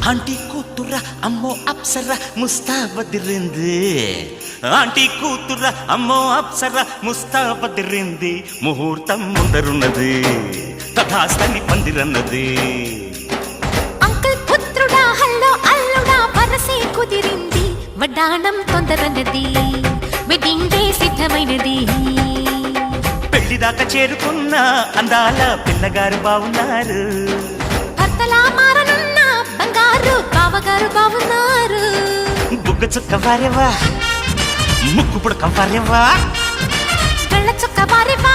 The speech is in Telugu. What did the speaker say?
ఆంటీ కూతుర అమ్మో అప్సర ముస్తాబదిరింది ఆంటీ కూతుర అమ్మో అప్సర ముస్తాబదిరింది ముహూర్తం ముందరున్నది తథాస్తని పందిరన్నది అంకుల్ పుత్రుడా హల్లో అల్లుడా వరసే కుదిరింది వడ్డాణం తొందరన్నది వెడ్డింగ్ డే సిద్ధమైనది పెళ్లిదాకా చేరుకున్న అందాల పిల్లగారు బావున్నారు భర్తలా మారనున్న బంగారు బావగారు బావున్నారు బుగ్గ చుక్క వారేవా ముక్కు పుడక వారేవా గళ్ళ చుక్క వారేవా